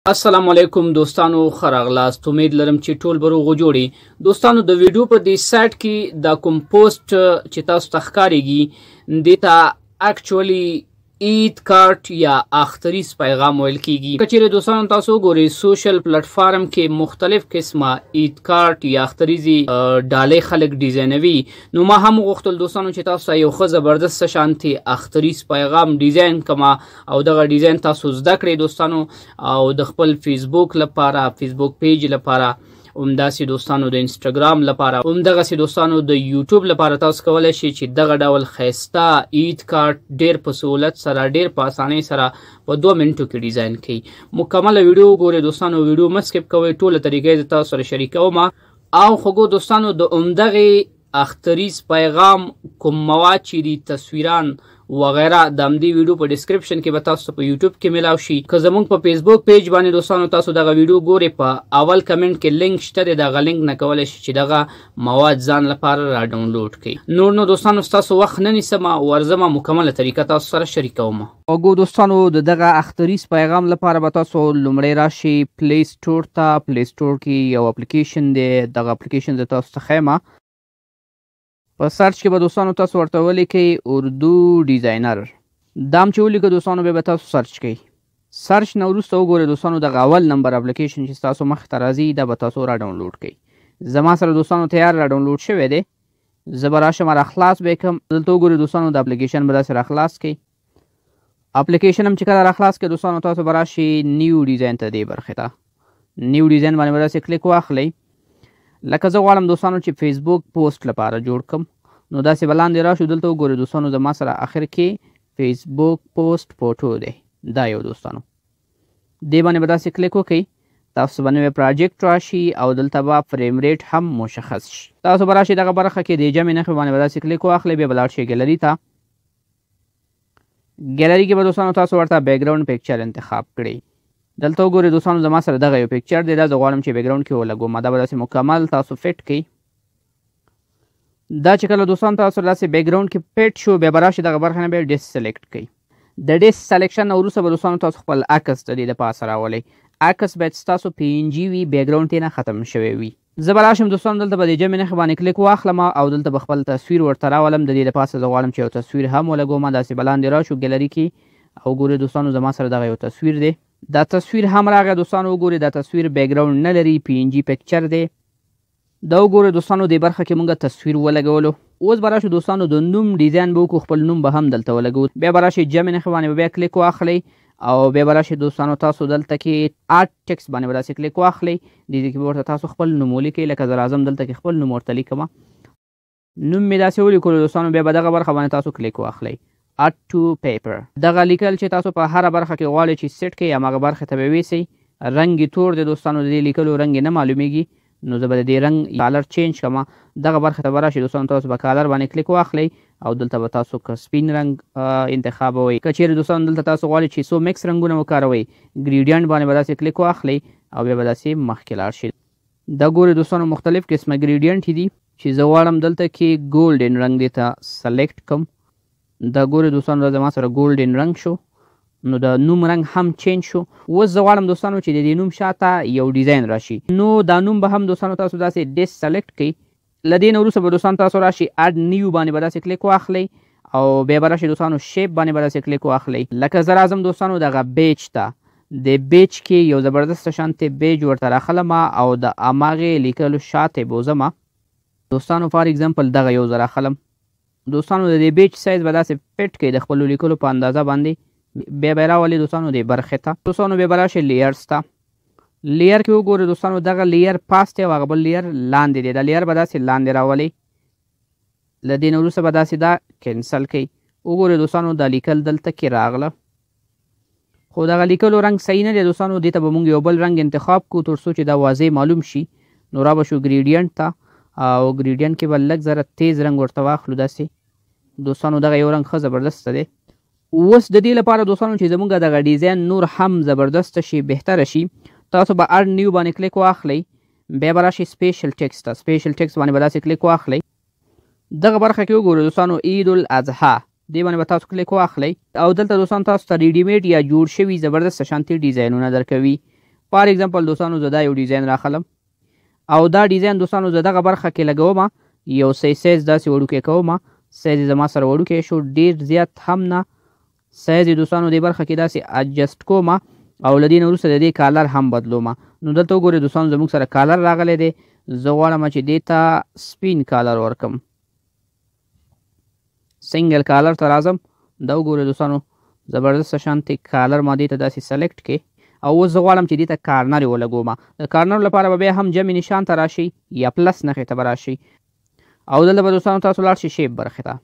السلام علیکم دوستانو خراغلاست امید لرم چې ټول بروغ جوړي دوستانو د ویډیو په دې سایت کې دا کوم پوسټ چې تاسو ته ښکاریږي دیتا اکچولی عید کارت یا اختریز پیغام ویل کیږي کچېرې دوستانو تاسو ګورئ سوشل پلیټ فارم کې مختلف قسمه عید کارت یا اختریزي ډالۍ خلک ډیزاینوي نو ما هم غوښتل دوستانو چې تاسو ته یو ښه زبردست شانتي اختریز پیغام ډیزاین کما او دغه ډیزاین تاسو زده کړئ دوستانو او د خپل فیسبوک لپاره فیسبوک پیج لپاره همداسې دوستانو د انسټاګرام لپاره همدغسې دوستانو د یوټیوب لپاره تاسو کولی شئ چې دغه ډول ښایسته عید کارت ډېر په سهولت سره ډېر په اسانۍ سره په 2 منټو کې ډیزاین کړئ مکمله ویډیو وګورئ دوستانو ویډیو مه سکپ کوئ ټوله طریقې زه تاسو سره شریکوم او خوږو دوستانو د همدغې اختریز پیغام کوم مواد چې دي تصویران وغیره د همدې ویډیو په ډسکرپشن کې به تاسو په یوټیوب کې میلاو شي که زموږ په فیسبوک پیج باندې دوستانو تاسو دغه ویډیو ګورئ په اول کمنټ کې لینک شته دی دغه لینک نه کولی شئ چې دغه مواد ځان لپاره را ډاونلوډ کړئ نور نو دوستانو ستاسو وخت نه نیسم ورځمه مکمله طریقه تاسو سره شریکوم اوګو دوستانو د دغه اختریز پیغام لپاره به تاسو لومړی راشئ پلی سټور ته پلی سټور کې یو اپلیکیشن دی دغه اپلیکیشن زه تاسو ته ښیم په سرچ کې به دوستانو تاسو ورته ولیکئ اردو ډیزاینر دا هم چې ولیکئ دوستانو بیا به تاسو سرچ کوئ سرچ نه وروسته وګورئ دوستانو دغه اول نمبر اپلیکیشن چې ستاسو مخې ته راځي دا به تاسو را ډاونلوډ کړئ زما سره دوستانو تیار را ډاونلوډ شوی دی زه به راشم را خلاص به یې کړم دلته وګورئ دوستانو د اپلیکیشن به داسې را خلاص کړئ اپلیکیشن هم چې کله را خلاص کړئ دوستانو تاسو به راشئ نیو ډیزاین ته دې برخې ته نیو ډیزاین باندې به داسې کلیک واخلئ لکه زه غواړم دوستانو چې فیسبوک پوسټ لپاره جوړ کړم نو داسې به لاندې راشو دلته وګورئ دوستانو زما سره اخر کې فیسبوک پوسټ فوټو دی دا یو دوستانو دې باندې به داسې کلیک وکړئ تاسو به نوی پراجکټ راشي او دلته به فریم ریټ هم مشخص شي تاسو به راشئ دغه برخه کې د جمع نښې باندې به داسې کلیک واخلئ بیا به لاړ شئ ګیلري ته ګیلري کې به دوستانو تاسو ورته بیکګراونډ پکچر انتخاب کړئ دلته وګورئ دوستانو زما سره دغه یو پکچر دی دا زه غواړم چې بیکګراونډ کې ولګوم دا به داسې مکمل تاسو فټ کړئ دا چې کله دوستانو تاسو داسې بیکګراونډ کې پټ شو بیا به راشئ دغه برخه نه بیا ډیس سلیکټ کړئ د ډیس سلیکشن نه وروسته به دوستانو تاسو خپل عکس د دې دپاسه راولئ عکس باید ستاسو PNG وي بیکګراونډ یې نه ختم شوی وي زه به راشم دوستانو دلته به د جمع نښې باندې کلیک واخلم او دلته به خپل تصویر ورته راولم د دې دپاسه زه غواړم چې یو تصویر هم ولګوم داسې به لاندې راشو ګیلري کې او ګورئ دوستانو زما سره دغه یو تصویر دی دا تصویر هم راغی دوستانو وګورئ دا تصویر بیکګراونډ نه لري PNG پکچر دی دا وګورئ دوستانو دې برخه کې موږ تصویر ولګولو اوس به راشو دوستانو د نوم ډیزاین به وکړو خپل نوم به هم دلته ولګو بیا به راشئ جمع نښې باندې به بیا کلیک واخلئ او بیا به راشئ دوستانو تاسو دلته کې آرټ ټکس باندې به داسې کلیک واخلئ دې کې به ورته تاسو خپل نوم ولیکئ لکه زه راځم دلته کې خپل نوم ورته لیکم نوم مې داسې ولیکلو دوستانو بیا به دغه برخه باندې تاسو کلیک واخلئ ارټ ټو پیپر دغه لیکل چې تاسو په هره برخه کې غواړئ چې سیټ کړئ هماغه برخې ته به ویسئ رنګ یې تور دی دوستانو د دې لیکلو رنګ یې نه معلومیږي نو زه به د دې رنګ کالر چینج کړم دغه برخې ته به راشئ دوستانو تاسو به کالر باندې کلیک واخلئ او دلته به تاسو که سپین رنګ انتخابوئ که چیرې دوستانو دلته تاسو غواړئ چې څو مکس رنګونه وکاروئ ګریډینټ باندې به داسې کلیک واخلئ او بیا به داسې مخکې لاړ شئ دا ګورئ دوستانو مختلف قسمه ګریډینټ دي چې زه غواړم دلته کې ګولډن رنګ دې ته سلیکټ کړم دا ګورئ دوستانو دا زما سره ګولډن رنګ شو نو د نوم رنګ هم چینج شو اوس زه غواړم دوستانو چې د دې نوم شاته یو ډیزاین راشي نو دا نوم به هم دوستانو تاسو داسې ډیس سلیکټ کړئ له دې نه وروسته به دوستانو تاسو راشئ اډ نیو باندې به داسې کلیک واخلئ او بیا به راشئ دوستانو شیپ باندې به داسې کلیک واخلئ لکه زه راځم دوستانو دغه بیج ته د بیج کې یو زبردست شانتې بیج ورته راخلم او د هماغې لیکلو شاته بوزم دوستانو فار اگزامپل دغه یو زه راخلم دوستانو د دې بیج سایز به داسې فټ کړئ د خپلو لیکلو په اندازه باندې بیا به یې راولئ دوستانو دې برخې ته دوستانو بیا به راشئ لیئرز ته لیئر کې وګورئ دوستانو دغه لیئر پاس دی او هغه بل لیئر لاندې دی دا لیئر به داسې لاندې راولئ له دې نه وروسته به داسې دا کینسل کړئ وګورئ دوستانو دا لیکل دلته کې راغله خو دغه لیکلو رنګ صحیح نه دی دوستانو دې ته به موږ یو بل رنګ انتخاب کړو تر څو چې دا واضح معلوم شي نو را به شو ګریډینټ ته او ګریډینټ کې به لږ ذره تیز رنګ ورته واخلو داسې دوستانو دغه یو رنګ ښه زبردسته دی اوس د دې لپاره دوستانو چې زموږ دغه ډیزاین نور هم زبردسته شي بهتره شي تاسو به اډ نیو باندې کلیک واخلئ بیا به راشئ سپیشل ټکس ته سپیشل ټکس باندې به داسې کلیک واخلئ دغه برخه کې وګورئ دوستانو عید الاضحی دې باندې به تاسو کلیک واخلئ او دلته دوستانو تاسو ته ریډیمیډ یا جوړ شوي زبردست شانتي ډیزاینونه درکوي فار ایگزامپل دوستانو زه دا یو ډیزاین راخلم او دا ډیزاین دوستانو زه دغه برخه کې لګوم، یو سایز داسې وړوکی کوم، سایز یې زما سره وړوکی شو، ډېر زیات هم نه. سایز یې دوستانو دې برخه کې داسې اډجسټ کوم او له دې نه وروسته د دې کالر هم بدلوم. نو دلته وګورئ دوستانو زموږ سره کالر راغلی دی. زه غواړم چې دې ته سپین کالر ورکړم، سنګل کالر ته راځم. دا وګورئ دوستانو زبردست شانتې کالر ما دې ته داسې سلیکټ کړئ او اوس زه غواړم چې دې ته کارنر یې ولګوم. د کارنر لپاره به بیا هم جمع نشان ته راشئ یا پلس نښې ته به راشئ او دلته به دوستانو تاسو لاړ شئ شیپ برخې ته.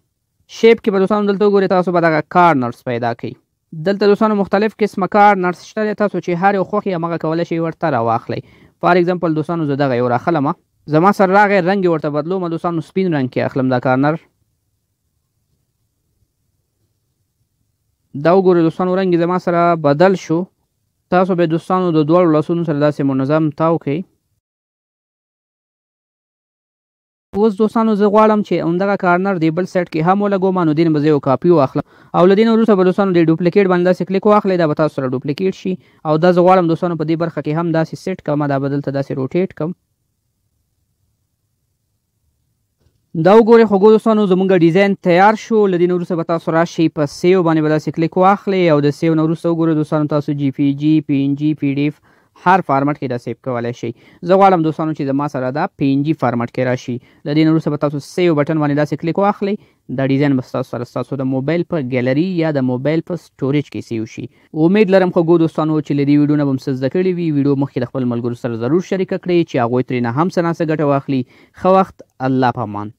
شیپ کې به دوستانو دلته وګورئ تاسو به دغه کارنرز پیدا کړئ. دلته دوستانو مختلف قسمه کارنرز شته دی، تاسو چې هر یو خوښ یې همغه کولی شئ ورته راواخلئ. فار ایگزامپل دوستانو زه دغه یو راخلم، زما سره راغی رنګ یې ورته بدلوم دوستانو، سپین رنګ کې اخلم دا کارنر. دا وګورئ دوستانو رنګ زما سره بدل شو. تاسو به دوستانو د دواړو لاسونو سره داسې منظم تاو کړئ. اوس دوستانو زه غواړم چې همدغه کارنر د بل سایډ کې هم ولګوم، نو دې نه به زه یو کاپي واخلم او له دې نه وروسته به دوستانو د ډوپلیکیټ باندې داسې کلیک واخلئ، دا به تاسو سره ډوپلیکیټ شي او دا زه غواړم دوستانو په دې برخه کې هم داسې سیټ کړم، دا به دلته داسې روټیټ کړم. دا وګورئ خوږو دوستانو زموږ ډیزاین تیار شو. له دې نه وروسته به تاسو راشئ په سیو باندې به داسې کلیک واخلئ او د سیو نه وروسته وګورئ دوستانو تاسو جی پی جي، پی ان جي، پی ډي اف هر فارمټ کې دا سیو کولی شئ. زه غواړم دوستانو چې زما سره دا پی ان جي فارمټ کې راشي. له دې نه وروسته به تاسو سیو بټن باندې داسې کلیک واخلئ. دا ډیزاین به ستاسو سره ستاسو د موبایل په ګیلري یا د موبایل په سټوریج کې سیو شي. امید لرم خوږو دوستانو چې له دې ویډیو نه به مو څه زده کړي وي. ویډیو مخکې د خپل ملګرو سره ضرور شریکه کړئ چې هغوی ترې نه هم څه ناڅه ګټه واخلي. ښه وخت، الله په امان.